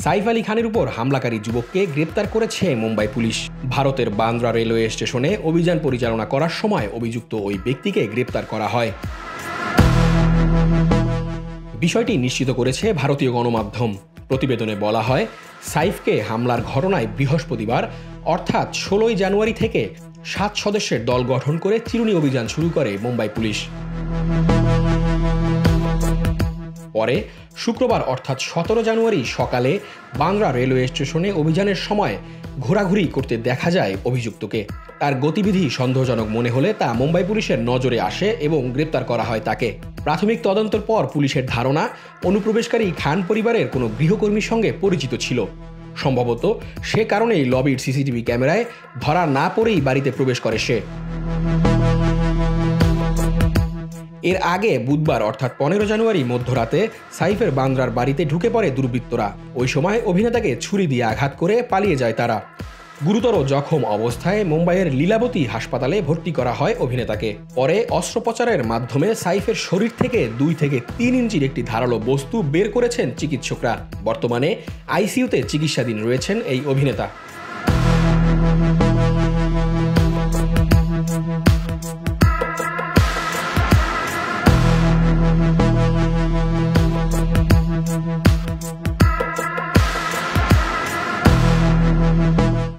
সাইফ আলী খানের উপর হামলাকারী যুবককে গ্রেপ্তার করেছে মুম্বাই পুলিশ। ভারতের বান্দ্রা রেলওয়ে স্টেশনে অভিযান পরিচালনা করার সময় অভিযুক্ত ওই ব্যক্তিকে গ্রেপ্তার করা হয়। বিষয়টি নিশ্চিত করেছে ভারতীয় গণমাধ্যম। প্রতিবেদনে বলা হয়, সাইফকে হামলার ঘটনায় বৃহস্পতিবার অর্থাৎ 16 জানুয়ারি থেকে 7 সদস্যের দল গঠন করে চিরুনি অভিযান শুরু করে মুম্বাই পুলিশ। পরে শুক্রবার অর্থাৎ 17 জানুয়ারি সকালে বান্দ্রা রেলওয়ে স্টেশনে অভিযানের সময় ঘোরাঘুরি করতে দেখা যায় অভিযুক্তকে। তার গতিবিধি সন্দেহজনক মনে হলে তা মুম্বাই পুলিশের নজরে আসে এবং গ্রেপ্তার করা হয় তাকে। প্রাথমিক তদন্তের পর পুলিশের ধারণা, অনুপ্রবেশকারী খান পরিবারের কোনো গৃহকর্মীর সঙ্গে পরিচিত ছিল। সম্ভবত সে কারণেই লবির সিসিটিভি ক্যামেরায় ধরা না পড়েই বাড়িতে প্রবেশ করে সে। এর আগে বুধবার অর্থাৎ 15 জানুয়ারি মধ্যরাতে সাইফের বান্দ্রার বাড়িতে ঢুকে পড়ে দুর্বৃত্তরা। ওই সময় অভিনেতাকে ছুরি দিয়ে আঘাত করে পালিয়ে যায় তারা। গুরুতর জখম অবস্থায় মুম্বাইয়ের লীলাবতী হাসপাতালে ভর্তি করা হয় অভিনেতাকে। পরে অস্ত্রোপচারের মাধ্যমে সাইফের শরীর থেকে 2 থেকে 3 ইঞ্চির একটি ধারালো বস্তু বের করেছেন চিকিৎসকরা। বর্তমানে আইসিইউতে চিকিৎসাধীন রয়েছেন এই অভিনেতা।